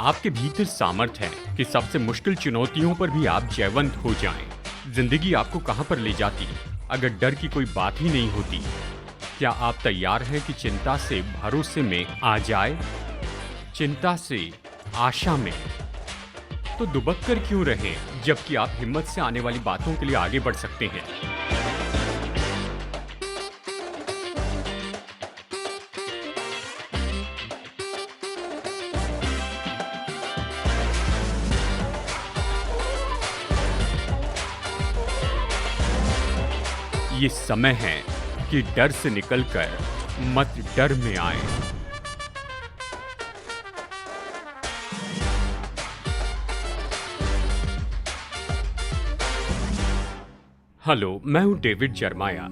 आपके भीतर सामर्थ्य है कि सबसे मुश्किल चुनौतियों पर भी आप जयवंत हो जाएं। जिंदगी आपको कहां पर ले जाती अगर डर की कोई बात ही नहीं होती? क्या आप तैयार हैं कि चिंता से भरोसे में आ जाए, चिंता से आशा में? तो दुबक कर क्यों रहें जबकि आप हिम्मत से आने वाली बातों के लिए आगे बढ़ सकते हैं। ये समय है कि डर से निकलकर मत डर में आए। हेलो, मैं हूं डेविड जरमाया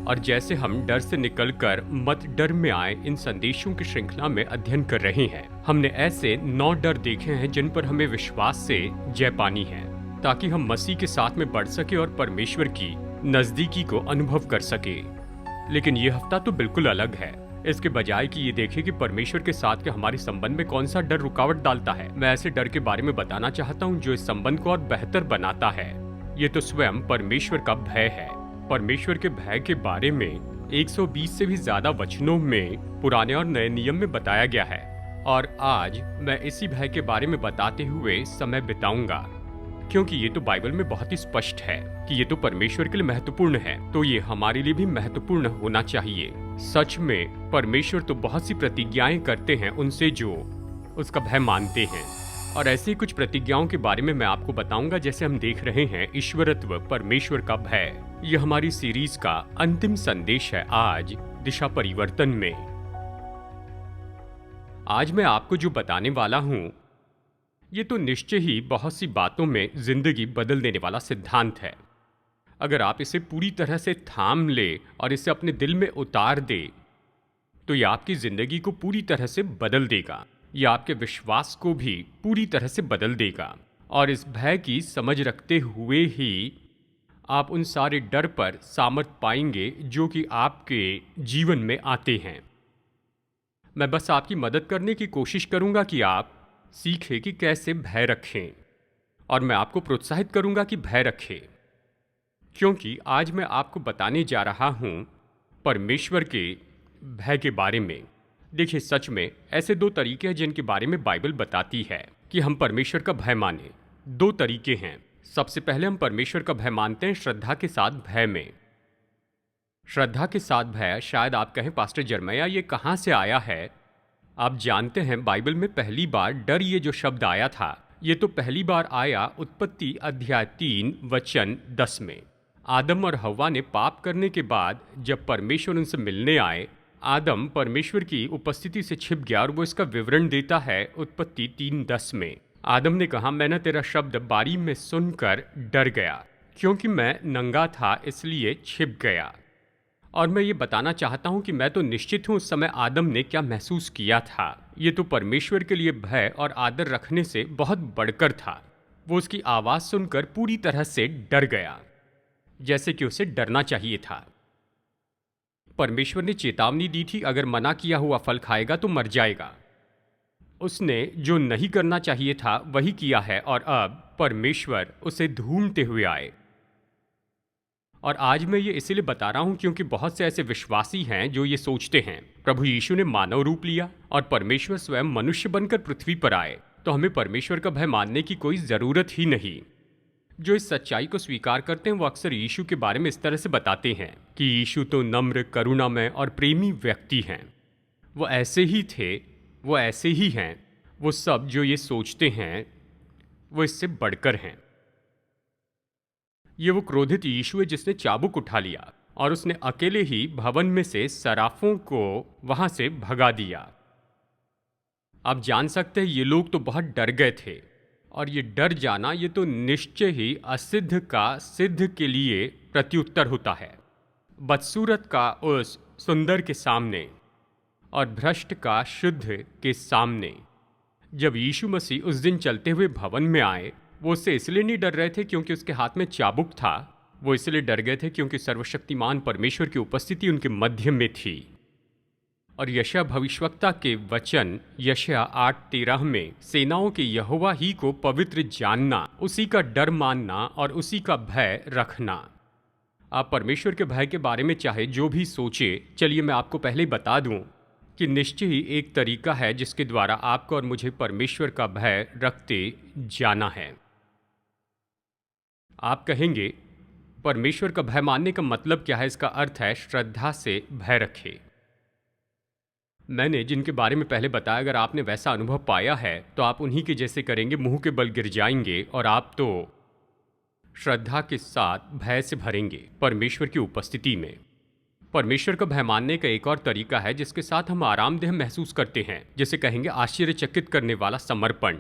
और जैसे हम डर से निकलकर मत डर में आए इन संदेशों की श्रृंखला में अध्ययन कर रहे हैं, हमने ऐसे 9 डर देखे हैं जिन पर हमें विश्वास से जय पानी है ताकि हम मसीह के साथ में बढ़ सके और परमेश्वर की नजदीकी को अनुभव कर सके। लेकिन ये हफ्ता तो बिल्कुल अलग है। इसके बजाय कि ये देखें कि परमेश्वर के साथ के हमारे संबंध में कौन सा डर रुकावट डालता है, मैं ऐसे डर के बारे में बताना चाहता हूँ जो इस संबंध को और बेहतर बनाता है। ये तो स्वयं परमेश्वर का भय है। परमेश्वर के भय के बारे में 120 से भी ज्यादा वचनों में पुराने और नए नियम में बताया गया है और आज मैं इसी भय के बारे में बताते हुए समय बिताऊंगा, क्योंकि ये तो बाइबल में बहुत ही स्पष्ट है कि ये तो परमेश्वर के लिए महत्वपूर्ण है, तो ये हमारे लिए भी महत्वपूर्ण होना चाहिए। सच में परमेश्वर तो बहुत सी प्रतिज्ञाएं करते हैं उनसे जो उसका भय मानते हैं, और ऐसी कुछ प्रतिज्ञाओं के बारे में मैं आपको बताऊंगा। जैसे हम देख रहे हैं ईश्वरत्व, परमेश्वर का भय, ये हमारी सीरीज का अंतिम संदेश है आज दिशा परिवर्तन में। आज मैं आपको जो बताने वाला हूं ये तो निश्चय ही बहुत सी बातों में जिंदगी बदल देने वाला सिद्धांत है। अगर आप इसे पूरी तरह से थाम ले और इसे अपने दिल में उतार दे तो ये आपकी जिंदगी को पूरी तरह से बदल देगा। ये आपके विश्वास को भी पूरी तरह से बदल देगा और इस भय की समझ रखते हुए ही आप उन सारे डर पर सामर्थ पाएंगे जो कि आपके जीवन में आते हैं। मैं बस आपकी मदद करने की कोशिश करूंगा कि आप सीखें कि कैसे भय रखें, और मैं आपको प्रोत्साहित करूंगा कि भय रखें, क्योंकि आज मैं आपको बताने जा रहा हूं परमेश्वर के भय के बारे में। देखिए, सच में ऐसे 2 तरीके हैं जिनके बारे में बाइबल बताती है कि हम परमेश्वर का भय माने। 2 तरीके हैं। सबसे पहले हम परमेश्वर का भय मानते हैं श्रद्धा के साथ भय में। श्रद्धा के साथ भय, शायद आप कहें पास्टर जरमैया ये कहां से आया है? आप जानते हैं बाइबल में पहली बार डर ये जो शब्द आया था ये तो पहली बार आया उत्पत्ति अध्याय 3 वचन 10 में। आदम और हव्वा ने पाप करने के बाद जब परमेश्वर उनसे मिलने आए, आदम परमेश्वर की उपस्थिति से छिप गया और वो इसका विवरण देता है उत्पत्ति 3:10 में। आदम ने कहा, मैंने तेरा शब्द बारी में सुनकर डर गया, क्योंकि मैं नंगा था इसलिए छिप गया। और मैं ये बताना चाहता हूं कि मैं तो निश्चित हूं उस समय आदम ने क्या महसूस किया था। ये तो परमेश्वर के लिए भय और आदर रखने से बहुत बढ़कर था। वो उसकी आवाज सुनकर पूरी तरह से डर गया, जैसे कि उसे डरना चाहिए था। परमेश्वर ने चेतावनी दी थी, अगर मना किया हुआ फल खाएगा तो मर जाएगा। उसने जो नहीं करना चाहिए था वही किया है और अब परमेश्वर उसे ढूंढते हुए आए। और आज मैं ये इसलिए बता रहा हूं क्योंकि बहुत से ऐसे विश्वासी हैं जो ये सोचते हैं प्रभु यीशु ने मानव रूप लिया और परमेश्वर स्वयं मनुष्य बनकर पृथ्वी पर आए, तो हमें परमेश्वर का भय मानने की कोई जरूरत ही नहीं। जो इस सच्चाई को स्वीकार करते हैं वो अक्सर यीशु के बारे में इस तरह से बताते हैं कि यीशु तो नम्र, करुणामय और प्रेमी व्यक्ति हैं। वो ऐसे ही थे, वो ऐसे ही हैं। वो सब जो ये सोचते हैं वो इससे बढ़कर हैं। ये वो क्रोधित यीशु है जिसने चाबुक उठा लिया और उसने अकेले ही भवन में से सराफों को वहां से भगा दिया। आप जान सकते हैं ये लोग तो बहुत डर गए थे, और ये डर जाना ये तो निश्चय ही असिद्ध का सिद्ध के लिए प्रत्युत्तर होता है। बदसूरत का उस सुंदर के सामने और भ्रष्ट का शुद्ध के सामने। जब यीशु मसीह उस दिन चलते हुए भवन में आए, वो उससे इसलिए नहीं डर रहे थे क्योंकि उसके हाथ में चाबुक था, वो इसलिए डर गए थे क्योंकि सर्वशक्तिमान परमेश्वर की उपस्थिति उनके मध्य में थी। और यशायाह भविष्यवक्ता के वचन यशायाह 8:13 में सेनाओं के यहोवा ही को पवित्र जानना, उसी का डर मानना और उसी का भय रखना। आप परमेश्वर के भय के बारे में चाहे जो भी सोचे, चलिए मैं आपको पहले ही बता दूं कि निश्चय ही एक तरीका है जिसके द्वारा आपको और मुझे परमेश्वर का भय रखते जाना है। आप कहेंगे परमेश्वर का भय मानने का मतलब क्या है? इसका अर्थ है श्रद्धा से भय रखे। मैंने जिनके बारे में पहले बताया, अगर आपने वैसा अनुभव पाया है तो आप उन्हीं के जैसे करेंगे, मुंह के बल गिर जाएंगे और आप तो श्रद्धा के साथ भय से भरेंगे परमेश्वर की उपस्थिति में। परमेश्वर का भय मानने का एक और तरीका है जिसके साथ हम आरामदेह महसूस करते हैं, जिसे कहेंगे आश्चर्यचकित करने वाला समर्पण।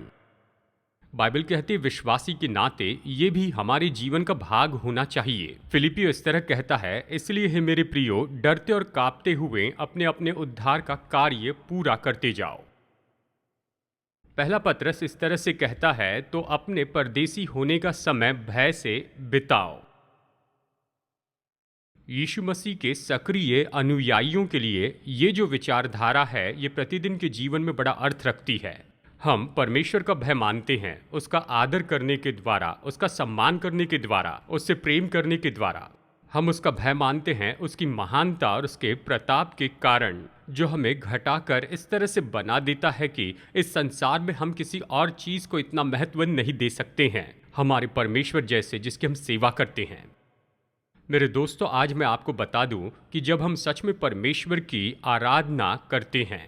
बाइबल कहती है विश्वासी के नाते ये भी हमारे जीवन का भाग होना चाहिए। फिलिपियो इस तरह कहता है, इसलिए हे मेरे प्रियो, डरते और कांपते हुए अपने अपने उद्धार का कार्य पूरा करते जाओ। पहला पत्रस इस तरह से कहता है, तो अपने परदेसी होने का समय भय से बिताओ। यीशु मसीह के सक्रिय अनुयायियों के लिए ये जो विचारधारा है, ये प्रतिदिन के जीवन में बड़ा अर्थ रखती है। हम परमेश्वर का भय मानते हैं, उसका आदर करने के द्वारा, उसका सम्मान करने के द्वारा, उससे प्रेम करने के द्वारा। हम उसका भय मानते हैं उसकी महानता और उसके प्रताप के कारण, जो हमें घटाकर इस तरह से बना देता है कि इस संसार में हम किसी और चीज़ को इतना महत्व नहीं दे सकते हैं हमारे परमेश्वर जैसे, जिसकी हम सेवा करते हैं। मेरे दोस्तों, आज मैं आपको बता दूं कि जब हम सच में परमेश्वर की आराधना करते हैं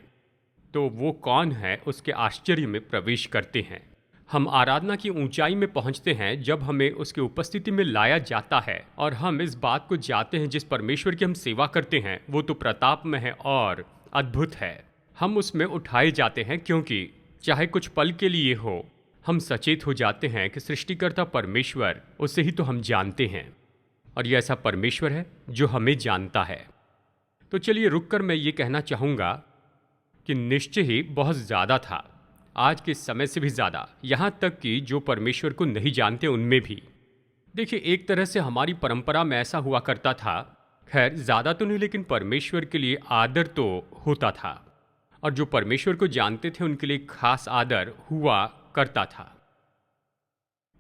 तो वो कौन है, उसके आश्चर्य में प्रवेश करते हैं। हम आराधना की ऊंचाई में पहुंचते हैं जब हमें उसकी उपस्थिति में लाया जाता है और हम इस बात को जानते हैं जिस परमेश्वर की हम सेवा करते हैं वो तो प्रताप में है और अद्भुत है। हम उसमें उठाए जाते हैं क्योंकि चाहे कुछ पल के लिए हो, हम सचेत हो जाते हैं कि सृष्टिकर्ता परमेश्वर, उसे ही तो हम जानते हैं और ये ऐसा परमेश्वर है जो हमें जानता है। तो चलिए रुककर मैं ये कहना चाहूँगा कि निश्चय ही बहुत ज़्यादा था, आज के समय से भी ज़्यादा, यहाँ तक कि जो परमेश्वर को नहीं जानते उनमें भी। देखिए, एक तरह से हमारी परंपरा में ऐसा हुआ करता था, खैर ज़्यादा तो नहीं, लेकिन परमेश्वर के लिए आदर तो होता था और जो परमेश्वर को जानते थे उनके लिए खास आदर हुआ करता था।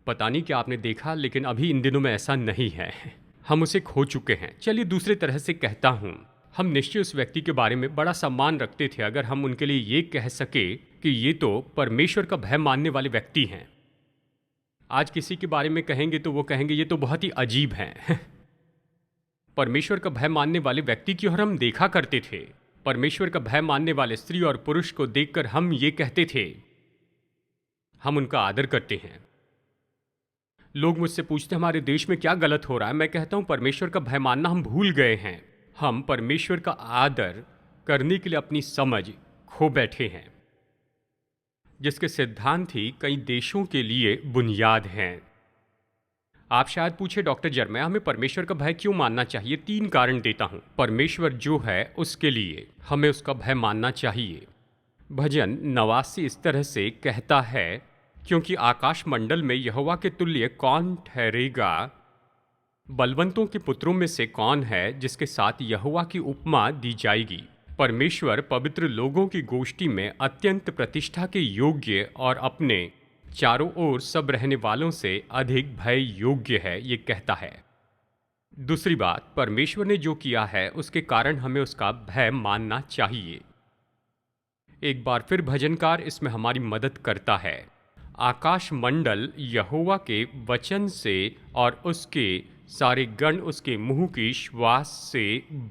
पता नहीं क्या आपने देखा, लेकिन अभी इन दिनों में ऐसा नहीं है, हम उसे खो चुके हैं। चलिए दूसरे तरह से कहता हूँ, हम निश्चय उस व्यक्ति के बारे में बड़ा सम्मान रखते थे अगर हम उनके लिए ये कह सके कि ये तो परमेश्वर का भय मानने वाले व्यक्ति हैं। आज किसी के बारे में कहेंगे तो वो कहेंगे ये तो बहुत ही अजीब हैं। परमेश्वर का भय मानने वाले व्यक्ति की ओर हम देखा करते थे। परमेश्वर का भय मानने वाले स्त्री और पुरुष को देखकर हम ये कहते थे, हम उनका आदर करते हैं। लोग मुझसे पूछते हमारे देश में क्या गलत हो रहा है। मैं कहता हूं परमेश्वर का भय मानना हम भूल गए हैं। हम परमेश्वर का आदर करने के लिए अपनी समझ खो बैठे हैं, जिसके सिद्धांत ही कई देशों के लिए बुनियाद हैं। आप शायद पूछे, डॉक्टर जर्मया, हमें परमेश्वर का भय क्यों मानना चाहिए? 3 कारण देता हूं। परमेश्वर जो है उसके लिए हमें उसका भय मानना चाहिए। भजन 89 इस तरह से कहता है, क्योंकि आकाश मंडल में यहोवा के तुल्य कौन ठहरेगा? बलवंतों के पुत्रों में से कौन है जिसके साथ यहोवा की उपमा दी जाएगी? परमेश्वर पवित्र लोगों की गोष्ठी में अत्यंत प्रतिष्ठा के योग्य और अपने चारों ओर सब रहने वालों से अधिक भय योग्य है, ये कहता है। दूसरी बात, परमेश्वर ने जो किया है उसके कारण हमें उसका भय मानना चाहिए। एक बार फिर भजनकार इसमें हमारी मदद करता है। आकाश मंडल यहोवा के वचन से और उसके सारे गण उसके मुंह की श्वास से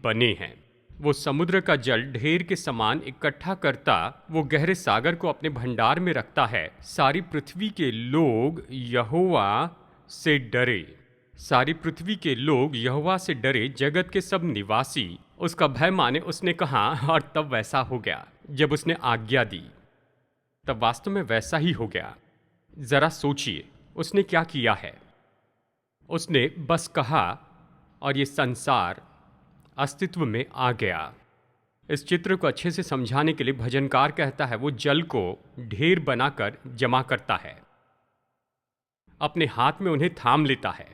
बने हैं। वो समुद्र का जल ढेर के समान इकट्ठा करता, वो गहरे सागर को अपने भंडार में रखता है। सारी पृथ्वी के लोग यहोवा से डरे। सारी पृथ्वी के लोग यहोवा से डरे, जगत के सब निवासी उसका भय माने। उसने कहा और तब वैसा हो गया। जब उसने आज्ञा दी तब वास्तव में वैसा ही हो गया। जरा सोचिए उसने क्या किया है। उसने बस कहा और ये संसार अस्तित्व में आ गया। इस चित्र को अच्छे से समझाने के लिए भजनकार कहता है, वो जल को ढेर बनाकर जमा करता है, अपने हाथ में उन्हें थाम लेता है।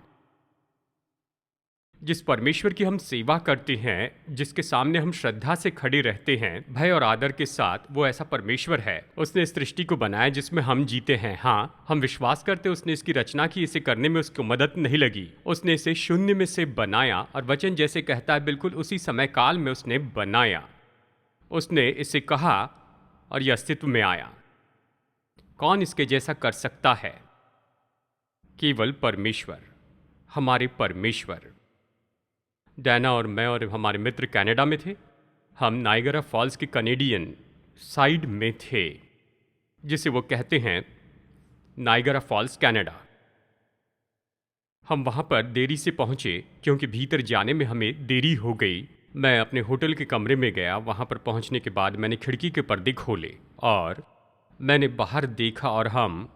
जिस परमेश्वर की हम सेवा करते हैं, जिसके सामने हम श्रद्धा से खड़े रहते हैं भय और आदर के साथ, वो ऐसा परमेश्वर है। उसने इस सृष्टि को बनाया जिसमें हम जीते हैं। हाँ, हम विश्वास करते उसने इसकी रचना की, इसे करने में उसको मदद नहीं लगी। उसने इसे शून्य में से बनाया और वचन जैसे कहता है बिल्कुल उसी समय काल में उसने बनाया। उसने इसे कहा और यह अस्तित्व में आया। कौन इसके जैसा कर सकता है? केवल परमेश्वर, हमारे परमेश्वर। डैना और मैं और हमारे मित्र कनाडा में थे। हम नायगरा फॉल्स के कनेडियन साइड में थे, जिसे वो कहते हैं नायगरा फॉल्स कनाडा। हम वहाँ पर देरी से पहुँचे क्योंकि भीतर जाने में हमें देरी हो गई। मैं अपने होटल के कमरे में गया। वहाँ पर पहुँचने के बाद मैंने खिड़की के पर्दे खोले और मैंने बाहर देखा और हम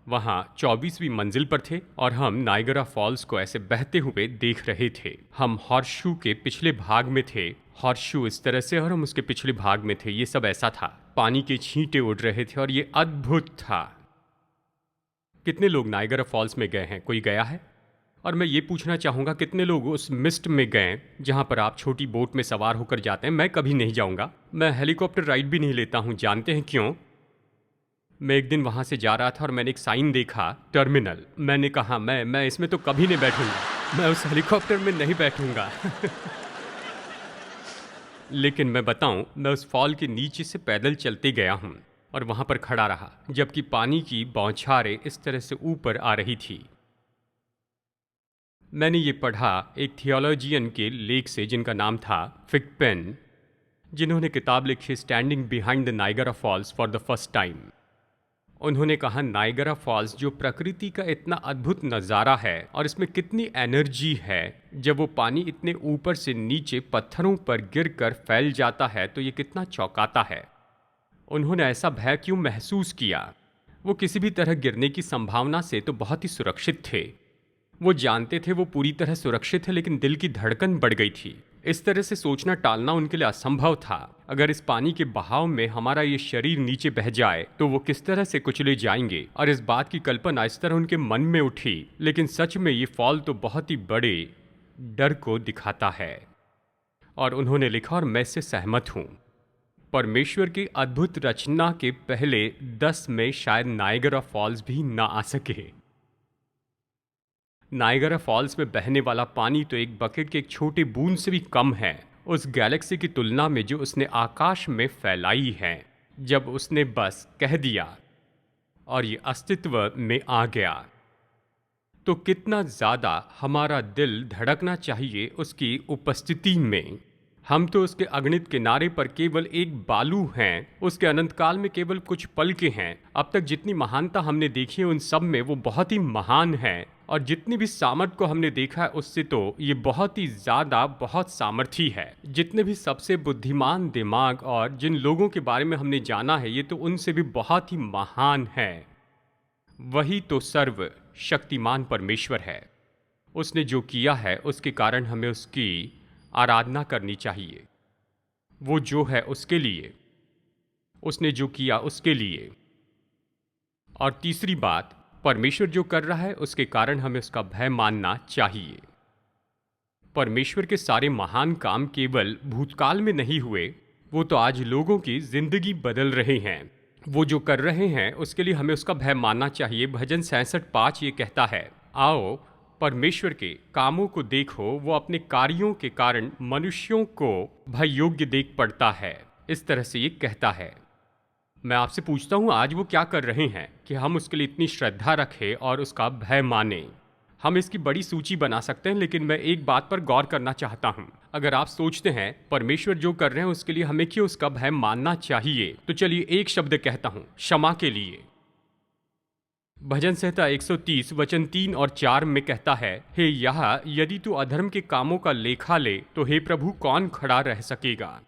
वहाँ 24वीं मंजिल पर थे और हम नायगरा फॉल्स को ऐसे बहते हुए देख रहे थे। हम हॉर्सशू के पिछले भाग में थे। हॉर्सशू इस तरह से और हम उसके पिछले भाग में थे। ये सब ऐसा था। पानी के छींटे उड़ रहे थे और ये अद्भुत था। कितने लोग नायगरा फॉल्स में गए हैं? कोई गया है? और मैं ये पूछना चाहूँगा कितने लोग उस मिस्ट में गए जहाँ पर आप छोटी बोट में सवार होकर जाते हैं? मैं कभी नहीं जाऊँगा। मैं हेलीकॉप्टर राइड भी नहीं लेता हूँ। जानते हैं क्यों? मैं एक दिन वहाँ से जा रहा था और मैंने एक साइन देखा, टर्मिनल। मैंने कहा मैं इसमें तो कभी नहीं बैठूंगा, मैं उस हेलीकॉप्टर में नहीं बैठूंगा। लेकिन मैं बताऊं, मैं उस फॉल के नीचे से पैदल चलते गया हूं और वहाँ पर खड़ा रहा जबकि पानी की बौछारें इस तरह से ऊपर आ रही थी। मैंने ये पढ़ा एक थियोलॉजियन के लेख से जिनका नाम था फिकपेन, जिन्होंने किताब लिखी standing behind the Niagara Falls for the first time. उन्होंने कहा नायगरा फॉल्स जो प्रकृति का इतना अद्भुत नज़ारा है और इसमें कितनी एनर्जी है, जब वो पानी इतने ऊपर से नीचे पत्थरों पर गिरकर फैल जाता है तो ये कितना चौंकाता है। उन्होंने ऐसा भय क्यों महसूस किया? वो किसी भी तरह गिरने की संभावना से तो बहुत ही सुरक्षित थे। वो जानते थे वो पूरी तरह सुरक्षित है, लेकिन दिल की धड़कन बढ़ गई थी। इस तरह से सोचना टालना उनके लिए असंभव था। अगर इस पानी के बहाव में हमारा ये शरीर नीचे बह जाए तो वो किस तरह से कुचले जाएंगे, और इस बात की कल्पना इस तरह उनके मन में उठी। लेकिन सच में ये फॉल तो बहुत ही बड़े डर को दिखाता है। और उन्होंने लिखा और मैं इससे सहमत हूँ। परमेश्वर की अद्भुत रचना के पहले 10 में शायद नायगरा फॉल्स भी ना आ सके। नायगरा फॉल्स में बहने वाला पानी तो एक बकेट के एक छोटे बूंद से भी कम है उस गैलेक्सी की तुलना में जो उसने आकाश में फैलाई है। जब उसने बस कह दिया और ये अस्तित्व में आ गया, तो कितना ज़्यादा हमारा दिल धड़कना चाहिए उसकी उपस्थिति में। हम तो उसके अगणित किनारे पर केवल एक बालू हैं, उसके अनंत काल में केवल कुछ पल के हैं। अब तक जितनी महानता हमने देखी है उन सब में वो बहुत ही महान है, और जितनी भी सामर्थ्य को हमने देखा है उससे तो ये बहुत ही ज़्यादा बहुत सामर्थी है। जितने भी सबसे बुद्धिमान दिमाग और जिन लोगों के बारे में हमने जाना है ये तो उनसे भी बहुत ही महान है। वही तो सर्व शक्तिमान परमेश्वर है। उसने जो किया है उसके कारण हमें उसकी आराधना करनी चाहिए। वो जो है उसके लिए, उसने जो किया उसके लिए। और तीसरी बात, परमेश्वर जो कर रहा है उसके कारण हमें उसका भय मानना चाहिए। परमेश्वर के सारे महान काम केवल भूतकाल में नहीं हुए, वो तो आज लोगों की जिंदगी बदल रहे हैं। वो जो कर रहे हैं उसके लिए हमें उसका भय मानना चाहिए। भजन 66:5 ये कहता है, आओ परमेश्वर के कामों को देखो, वो अपने कार्यों के कारण मनुष्यों को भय योग्य देख पड़ता है। इस तरह से ये कहता है। मैं आपसे पूछता हूँ आज वो क्या कर रहे हैं कि हम उसके लिए इतनी श्रद्धा रखें और उसका भय माने। हम इसकी बड़ी सूची बना सकते हैं, लेकिन मैं एक बात पर गौर करना चाहता हूँ। अगर आप सोचते हैं परमेश्वर जो कर रहे हैं उसके लिए हमें क्यों उसका भय मानना चाहिए, तो चलिए एक शब्द कहता हूँ, क्षमा के लिए। भजन संहिता 130 वचन 3 और 4 में कहता है, हे यह यदि तू अधर्म के कामों का लेखा ले तो हे प्रभु कौन खड़ा रह सकेगा।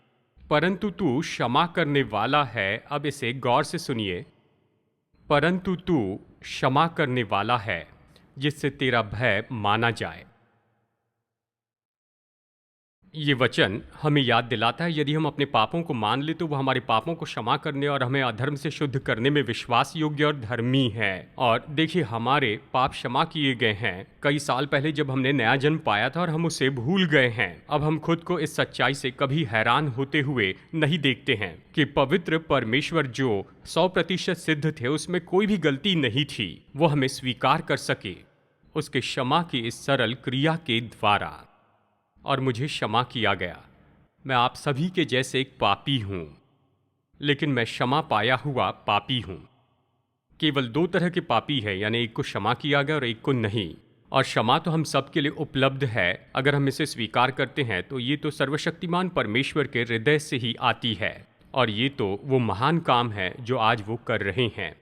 परंतु तू क्षमा करने वाला है। अब इसे गौर से सुनिए, परंतु तू क्षमा करने वाला है जिससे तेरा भय माना जाए। ये वचन हमें याद दिलाता है यदि हम अपने पापों को मान ले तो वो हमारे पापों को क्षमा करने और हमें अधर्म से शुद्ध करने में विश्वास योग्य और धर्मी है। और देखिए, हमारे पाप क्षमा किए गए हैं कई साल पहले जब हमने नया जन्म पाया था और हम उसे भूल गए हैं। अब हम खुद को इस सच्चाई से कभी हैरान होते हुए नहीं देखते हैं कि पवित्र परमेश्वर जो 100% सिद्ध थे, उसमें कोई भी गलती नहीं थी, वो हमें स्वीकार कर सके उसके क्षमा की इस सरल क्रिया के द्वारा। और मुझे क्षमा किया गया। मैं आप सभी के जैसे एक पापी हूं, लेकिन मैं क्षमा पाया हुआ पापी हूं। केवल 2 तरह के पापी हैं, यानी एक को क्षमा किया गया और एक को नहीं। और क्षमा तो हम सब के लिए उपलब्ध है अगर हम इसे स्वीकार करते हैं, तो ये तो सर्वशक्तिमान परमेश्वर के हृदय से ही आती है। और ये तो वो महान काम है जो आज वो कर रहे हैं।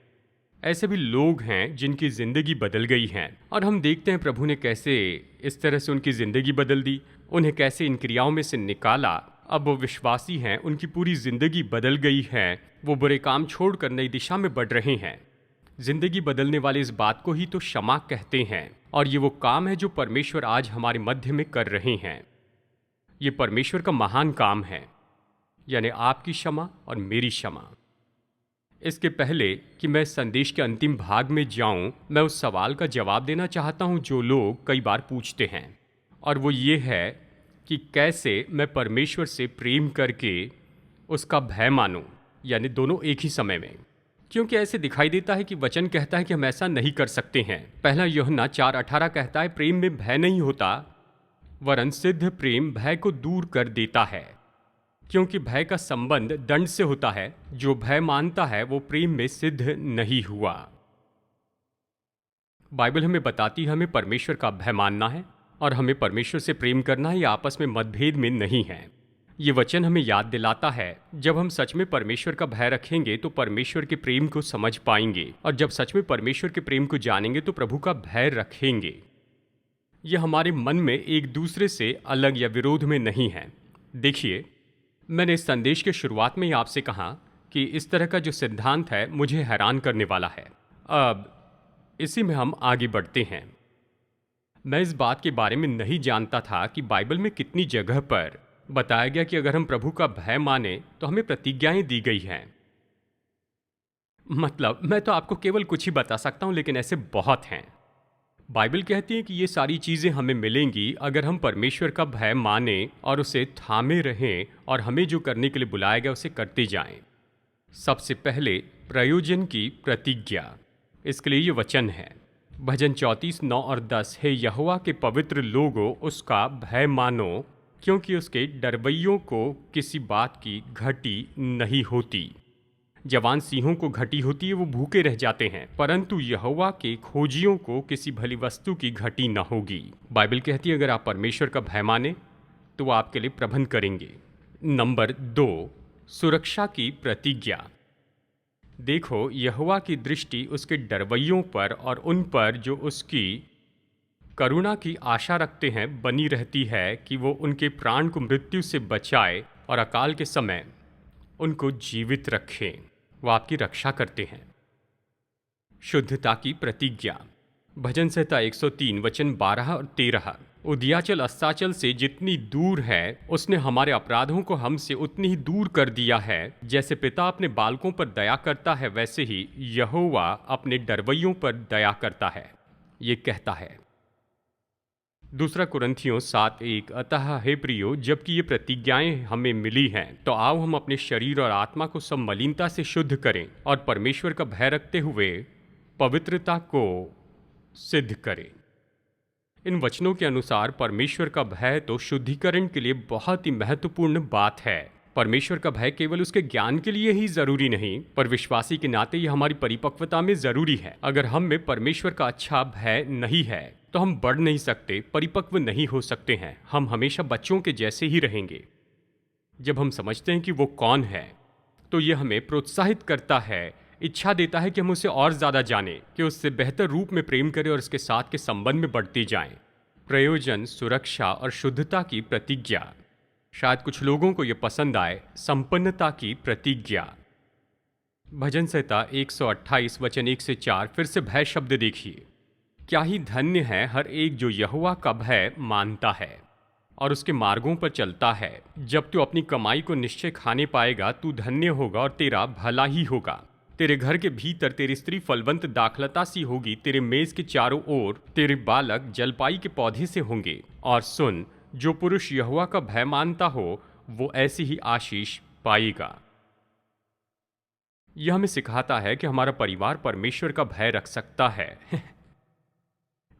ऐसे भी लोग हैं जिनकी ज़िंदगी बदल गई है, और हम देखते हैं प्रभु ने कैसे इस तरह से उनकी ज़िंदगी बदल दी, उन्हें कैसे इन क्रियाओं में से निकाला। अब वो विश्वासी हैं, उनकी पूरी ज़िंदगी बदल गई है, वो बुरे काम छोड़कर नई दिशा में बढ़ रहे हैं। ज़िंदगी बदलने वाले इस बात को ही तो क्षमा कहते हैं, और ये वो काम है जो परमेश्वर आज हमारे मध्य में कर रहे हैं। ये परमेश्वर का महान काम है, यानी आपकी क्षमा और मेरी क्षमा। इसके पहले कि मैं इस संदेश के अंतिम भाग में जाऊं, मैं उस सवाल का जवाब देना चाहता हूं जो लोग कई बार पूछते हैं, और वो ये है कि कैसे मैं परमेश्वर से प्रेम करके उसका भय मानूं, यानी दोनों एक ही समय में। क्योंकि ऐसे दिखाई देता है कि वचन कहता है कि हम ऐसा नहीं कर सकते हैं। पहला यूहन्ना 4:18 कहता है, प्रेम में भय नहीं होता, वरन सिद्ध प्रेम भय को दूर कर देता है, क्योंकि भय का संबंध दंड से होता है। जो भय मानता है वो प्रेम में सिद्ध नहीं हुआ। बाइबल हमें बताती है हमें परमेश्वर का भय मानना है और हमें परमेश्वर से प्रेम करना है, या आपस में मतभेद में नहीं है। ये वचन हमें याद दिलाता है जब हम सच में परमेश्वर का भय रखेंगे तो परमेश्वर के प्रेम को समझ पाएंगे, और जब सच में परमेश्वर के प्रेम को जानेंगे तो प्रभु का भय रखेंगे। यह हमारे मन में एक दूसरे से अलग या विरोध में नहीं है। देखिए, मैंने इस संदेश के शुरुआत में ही आपसे कहा कि इस तरह का जो सिद्धांत है मुझे हैरान करने वाला है। अब इसी में हम आगे बढ़ते हैं। मैं इस बात के बारे में नहीं जानता था कि बाइबल में कितनी जगह पर बताया गया कि अगर हम प्रभु का भय माने तो हमें प्रतिज्ञाएं दी गई हैं। मतलब मैं तो आपको केवल कुछ ही बता सकता हूं, लेकिन ऐसे बहुत हैं। बाइबल कहती है कि ये सारी चीज़ें हमें मिलेंगी अगर हम परमेश्वर का भय माने और उसे थामे रहें, और हमें जो करने के लिए बुलाया गया उसे करते जाएं। सबसे पहले प्रयोजन की प्रतिज्ञा, इसके लिए ये वचन है भजन 34:9 और 10, हे यहोवा के पवित्र लोगों, उसका भय मानो, क्योंकि उसके डरवैयों को किसी बात की घटी नहीं होती। जवान सिंहों को घटी होती है, वो भूखे रह जाते हैं, परंतु यहोवा के खोजियों को किसी भली वस्तु की घटी न होगी। बाइबल कहती है अगर आप परमेश्वर का भय माने तो वो आपके लिए प्रबंध करेंगे। नंबर 2, सुरक्षा की प्रतिज्ञा। देखो, यहोवा की दृष्टि उसके डरवैयों पर और उन पर जो उसकी करुणा की आशा रखते हैं बनी रहती है कि वो उनके प्राण को मृत्यु से बचाए और अकाल के समय उनको जीवित रखें। वो आपकी रक्षा करते हैं। शुद्धता की प्रतिज्ञा, भजन संहिता 103 वचन 12 और 13, उदयाचल अस्ताचल से जितनी दूर है उसने हमारे अपराधों को हमसे उतनी ही दूर कर दिया है। जैसे पिता अपने बालकों पर दया करता है, वैसे ही यहोवा अपने डरवैयों पर दया करता है, ये कहता है। दूसरा कुरिन्थियों 7:1, अतः हे प्रियो, जबकि ये प्रतिज्ञाएं हमें मिली हैं, तो आओ हम अपने शरीर और आत्मा को सब मलिनता से शुद्ध करें और परमेश्वर का भय रखते हुए पवित्रता को सिद्ध करें। इन वचनों के अनुसार परमेश्वर का भय तो शुद्धिकरण के लिए बहुत ही महत्वपूर्ण बात है। परमेश्वर का भय केवल उसके ज्ञान के लिए ही जरूरी नहीं, पर विश्वासी के नाते यह हमारी परिपक्वता में जरूरी है। अगर हम में परमेश्वर का अच्छा भय नहीं है तो हम बढ़ नहीं सकते, परिपक्व नहीं हो सकते हैं। हम हमेशा बच्चों के जैसे ही रहेंगे। जब हम समझते हैं कि वो कौन है तो यह हमें प्रोत्साहित करता है, इच्छा देता है कि हम उसे और ज़्यादा जानें, कि उससे बेहतर रूप में प्रेम करें और उसके साथ के संबंध में बढ़ते जाएं। प्रयोजन, सुरक्षा और शुद्धता की प्रतिज्ञा। शायद कुछ लोगों को यह पसंद आए, संपन्नता की प्रतिज्ञा। भजन संहिता 128 वचन 1 से 4, फिर से भय शब्द देखिए। क्या ही धन्य है हर एक जो यहोवा का भय मानता है। और उसके मार्गों पर चलता है। जब तू अपनी कमाई को निश्चय खाने पाएगा, तू धन्य होगा और तेरा भला ही होगा। तेरे घर के भीतर तेरी स्त्री फलवंत दाखलता सी होगी, तेरे मेज के चारों ओर तेरे बालक जलपाई के पौधे से होंगे। और सुन, जो पुरुष यहोवा का भय मानता हो वो ऐसी ही आशीष पाएगा। यह हमें सिखाता है कि हमारा परिवार परमेश्वर का भय रख सकता है।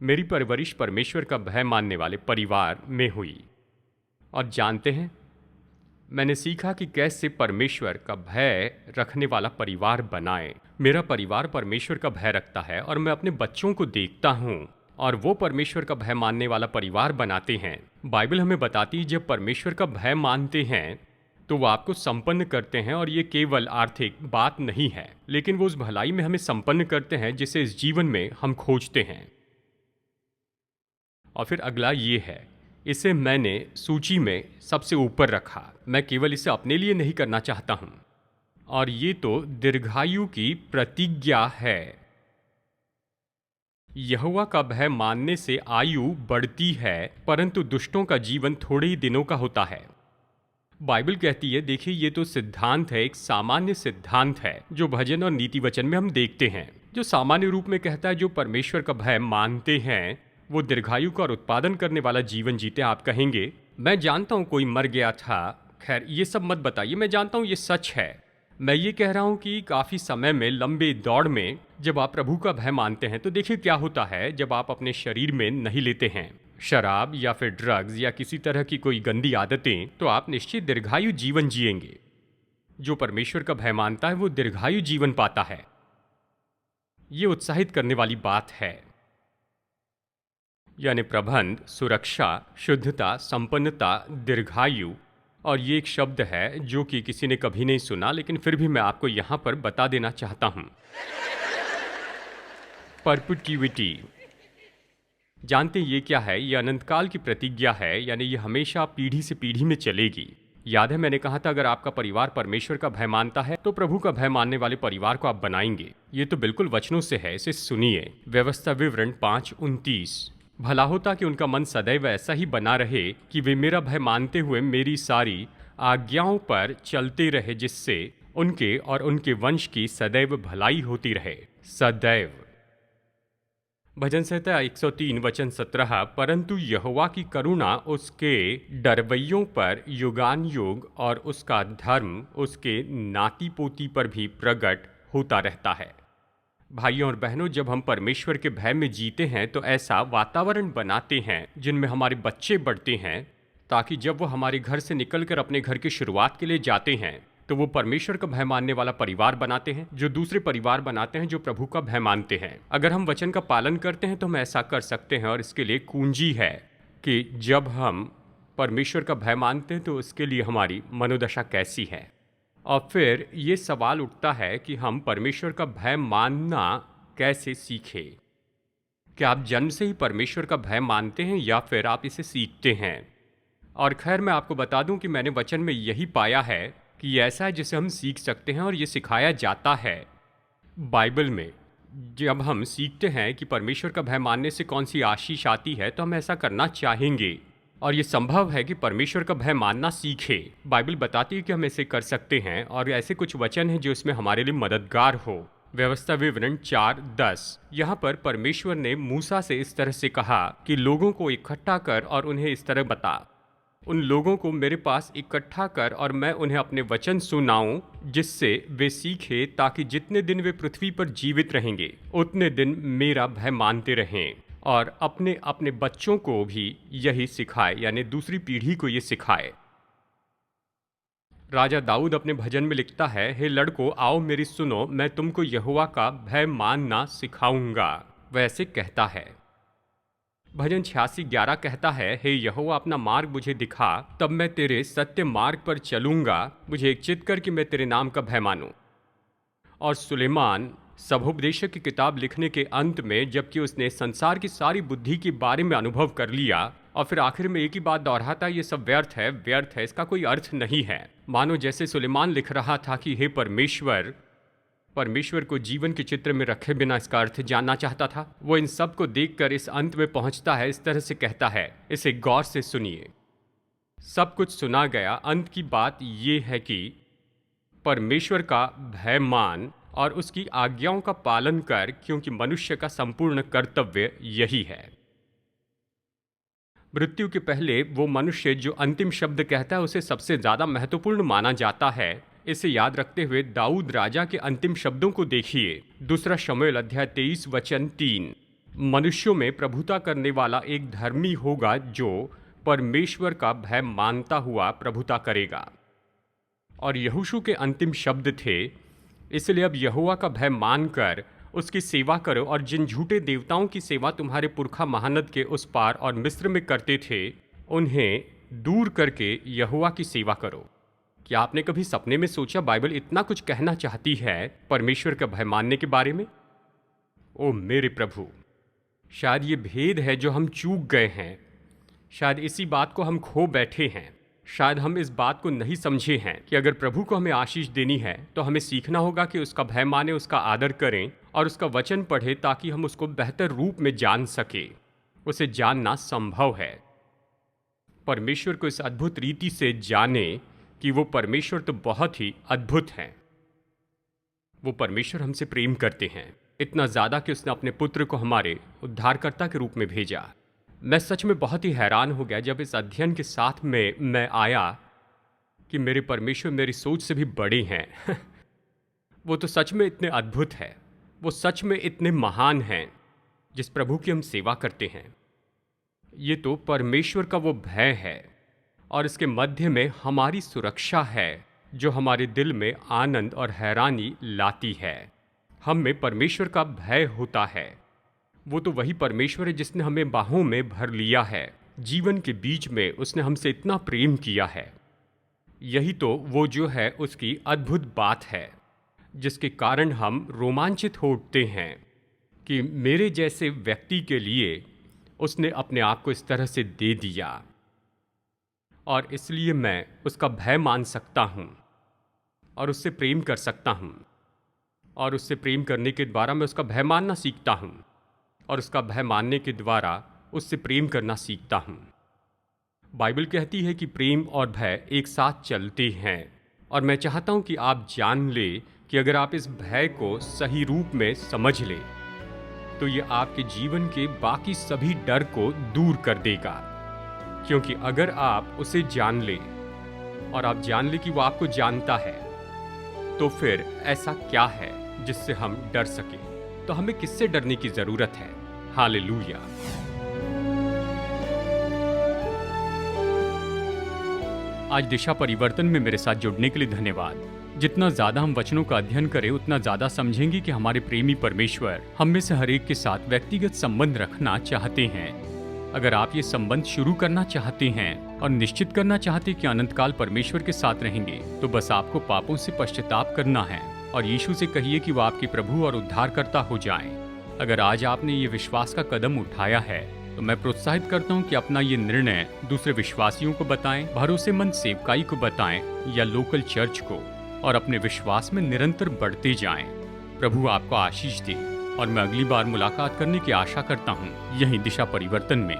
मेरी परवरिश परमेश्वर का भय मानने वाले परिवार में हुई, और जानते हैं, मैंने सीखा कि कैसे परमेश्वर का भय रखने वाला परिवार बनाएं। मेरा परिवार परमेश्वर का भय रखता है और मैं अपने बच्चों को देखता हूँ और वो परमेश्वर का भय मानने वाला परिवार बनाते हैं। बाइबल हमें बताती है जब परमेश्वर का भय मानते हैं तो वो आपको संपन्न करते हैं, और ये केवल आर्थिक बात नहीं है, लेकिन वो उस भलाई में हमें संपन्न करते हैं जिसे इस जीवन में हम खोजते हैं। और फिर अगला ये है, इसे मैंने सूची में सबसे ऊपर रखा। मैं केवल इसे अपने लिए नहीं करना चाहता हूं, और ये तो दीर्घायु की प्रतिज्ञा है। यहोवा का भय मानने से आयु बढ़ती है, परंतु दुष्टों का जीवन थोड़े ही दिनों का होता है। बाइबल कहती है, देखिए ये तो सिद्धांत है, एक सामान्य सिद्धांत है जो भजन और नीति वचन में हम देखते हैं, जो सामान्य रूप में कहता है जो परमेश्वर का भय मानते हैं वो दीर्घायु का और उत्पादन करने वाला जीवन जीते। आप कहेंगे, मैं जानता हूं कोई मर गया था, खैर ये सब मत बताइए, मैं जानता हूं ये सच है। मैं ये कह रहा हूं कि काफी समय में लंबे दौड़ में जब आप प्रभु का भय मानते हैं तो देखिए क्या होता है। जब आप अपने शरीर में नहीं लेते हैं शराब या फिर ड्रग्स या किसी तरह की कोई गंदी आदतें, तो आप निश्चित दीर्घायु जीवन जिएंगे। जो परमेश्वर का भय मानता है वो दीर्घायु जीवन पाता है। ये उत्साहित करने वाली बात है। यानी प्रबंध, सुरक्षा, शुद्धता, संपन्नता, दीर्घायु। और ये एक शब्द है जो कि किसी ने कभी नहीं सुना, लेकिन फिर भी मैं आपको यहां पर बता देना चाहता हूं। परपिट्यूटी। जानते ये क्या है? ये अनंतकाल की प्रतिज्ञा है, यानी ये हमेशा पीढ़ी से पीढ़ी में चलेगी। याद है मैंने कहा था अगर आपका परिवार परमेश्वर का भय मानता है तो प्रभु का भय मानने वाले परिवार को आप बनाएंगे। ये तो बिल्कुल वचनों से है, इसे सुनिए। व्यवस्था विवरण 5:29। भला होता कि उनका मन सदैव ऐसा ही बना रहे कि वे मेरा भय मानते हुए मेरी सारी आज्ञाओं पर चलते रहे, जिससे उनके और उनके वंश की सदैव भलाई होती रहे। सदैव। भजन संहिता 103 वचन 17। परंतु यहोवा की करुणा उसके डरवैयों पर युगान युग और उसका धर्म उसके नाती पोती पर भी प्रकट होता रहता है। भाइयों और बहनों, जब हम परमेश्वर के भय में जीते हैं तो ऐसा वातावरण बनाते हैं जिनमें हमारे बच्चे बढ़ते हैं, ताकि जब वो हमारे घर से निकलकर अपने घर की शुरुआत के लिए जाते हैं तो वो परमेश्वर का भय मानने वाला परिवार बनाते हैं, जो दूसरे परिवार बनाते हैं जो प्रभु का भय मानते हैं। अगर हम वचन का पालन करते हैं तो हम ऐसा कर सकते हैं, और इसके लिए कुंजी है कि जब हम परमेश्वर का भय मानते हैं तो उसके लिए हमारी मनोदशा कैसी है। और फिर ये सवाल उठता है कि हम परमेश्वर का भय मानना कैसे सीखें। क्या आप जन्म से ही परमेश्वर का भय मानते हैं या फिर आप इसे सीखते हैं? और खैर मैं आपको बता दूं कि मैंने वचन में यही पाया है कि ये ऐसा है जिसे हम सीख सकते हैं, और ये सिखाया जाता है बाइबल में। जब हम सीखते हैं कि परमेश्वर का भय मानने से कौन सी आशीष आती है तो हम ऐसा करना चाहेंगे, और ये संभव है कि परमेश्वर का भय मानना सीखे। बाइबल बताती है कि हम ऐसे कर सकते हैं, और ऐसे कुछ वचन हैं जो इसमें हमारे लिए मददगार हो। व्यवस्था विवरण 4:10। यहाँ पर परमेश्वर ने मूसा से इस तरह से कहा कि लोगों को इकट्ठा कर और उन्हें इस तरह बता, उन लोगों को मेरे पास इकट्ठा कर और मैं उन्हें अपने वचन सुनाऊं, जिससे वे सीखे, ताकि जितने दिन वे पृथ्वी पर जीवित रहेंगे उतने दिन मेरा भय मानते रहें, और अपने अपने बच्चों को भी यही सिखाए, यानी दूसरी पीढ़ी को ये सिखाए। राजा दाऊद अपने भजन में लिखता है, हे लड़कों आओ मेरी सुनो, मैं तुमको यहोवा का भय मानना सिखाऊंगा। वैसे कहता है। भजन 86:11 कहता है, हे यहोवा अपना मार्ग मुझे दिखा, तब मैं तेरे सत्य मार्ग पर चलूंगा। मुझे एक चित कर कि मैं तेरे नाम का भय मानूं। और सुलेमान सभोपदेशक की किताब लिखने के अंत में, जबकि उसने संसार की सारी बुद्धि के बारे में अनुभव कर लिया, और फिर आखिर में एक ही बात दोहराता, ये सब व्यर्थ है, व्यर्थ है, इसका कोई अर्थ नहीं है। मानो जैसे सुलेमान लिख रहा था कि हे परमेश्वर को जीवन के चित्र में रखे बिना इसका अर्थ जानना चाहता था। वो इन सब को देखकर इस अंत में पहुंचता है, इस तरह से कहता है, इसे गौर से सुनिए। सब कुछ सुना गया। अंत की बात ये है कि परमेश्वर का भय मान और उसकी आज्ञाओं का पालन कर, क्योंकि मनुष्य का संपूर्ण कर्तव्य यही है। मृत्यु के पहले वो मनुष्य जो अंतिम शब्द कहता है उसे सबसे ज्यादा महत्वपूर्ण माना जाता है। इसे याद रखते हुए दाऊद राजा के अंतिम शब्दों को देखिए। 2 शमूएल अध्याय 23 वचन 3। मनुष्यों में प्रभुता करने वाला एक धर्मी होगा जो परमेश्वर का भय मानता हुआ प्रभुता करेगा। और यहोशू के अंतिम शब्द थे, इसलिए अब यहोवा का भय मानकर उसकी सेवा करो, और जिन झूठे देवताओं की सेवा तुम्हारे पुरखा महानद के उस पार और मिस्र में करते थे, उन्हें दूर करके यहोवा की सेवा करो। क्या आपने कभी सपने में सोचा बाइबल इतना कुछ कहना चाहती है परमेश्वर का भय मानने के बारे में? ओ मेरे प्रभु, शायद ये भेद है जो हम चूक गए हैं। शायद इसी बात को हम खो बैठे हैं। शायद हम इस बात को नहीं समझे हैं कि अगर प्रभु को हमें आशीष देनी है तो हमें सीखना होगा कि उसका भय माने, उसका आदर करें और उसका वचन पढ़ें, ताकि हम उसको बेहतर रूप में जान सके। उसे जानना संभव है। परमेश्वर को इस अद्भुत रीति से जाने कि वो परमेश्वर तो बहुत ही अद्भुत हैं। वो परमेश्वर हमसे प्रेम करते हैं, इतना ज़्यादा कि उसने अपने पुत्र को हमारे उद्धारकर्ता के रूप में भेजा। मैं सच में बहुत ही हैरान हो गया जब इस अध्ययन के साथ में मैं आया कि मेरे परमेश्वर मेरी सोच से भी बड़े हैं। वो तो सच में इतने अद्भुत हैं, वो सच में इतने महान हैं जिस प्रभु की हम सेवा करते हैं। ये तो परमेश्वर का वो भय है और इसके मध्य में हमारी सुरक्षा है जो हमारे दिल में आनंद और हैरानी लाती है। हम में परमेश्वर का भय होता है। वो तो वही परमेश्वर है जिसने हमें बाहों में भर लिया है। जीवन के बीच में उसने हमसे इतना प्रेम किया है। यही तो वो जो है उसकी अद्भुत बात है, जिसके कारण हम रोमांचित हो उठते हैं कि मेरे जैसे व्यक्ति के लिए उसने अपने आप को इस तरह से दे दिया, और इसलिए मैं उसका भय मान सकता हूँ और उससे प्रेम कर सकता हूँ, और उससे प्रेम करने के द्वारा मैं उसका भय मानना सीखता हूँ, और उसका भय मानने के द्वारा उससे प्रेम करना सीखता हूँ। बाइबल कहती है कि प्रेम और भय एक साथ चलते हैं, और मैं चाहता हूँ कि आप जान लें कि अगर आप इस भय को सही रूप में समझ लें तो ये आपके जीवन के बाकी सभी डर को दूर कर देगा। क्योंकि अगर आप उसे जान लें और आप जान लें कि वो आपको जानता है, तो फिर ऐसा क्या है जिससे हम डर सकें? तो हमें किससे डरने की जरूरत है? हालेलुया। आज दिशा परिवर्तन में मेरे साथ जुड़ने के लिए धन्यवाद। जितना ज्यादा हम वचनों का अध्ययन करें उतना ज्यादा समझेंगे कि हमारे प्रेमी परमेश्वर हम में से हर एक के साथ व्यक्तिगत संबंध रखना चाहते हैं। अगर आप ये संबंध शुरू करना चाहते हैं और निश्चित करना चाहते कि अनंतकाल परमेश्वर के साथ रहेंगे, तो बस आपको पापों से पश्चाताप करना है और यीशु से कहिए कि वो आपके प्रभु और उद्धारकर्ता हो जाएं। अगर आज आपने ये विश्वास का कदम उठाया है तो मैं प्रोत्साहित करता हूँ कि अपना ये निर्णय दूसरे विश्वासियों को बताएं, भरोसेमंद सेवकाई को बताएं या लोकल चर्च को, और अपने विश्वास में निरंतर बढ़ते जाएं। प्रभु आपको आशीष दे और मैं अगली बार मुलाकात करने की आशा करता हूँ यही दिशा परिवर्तन में।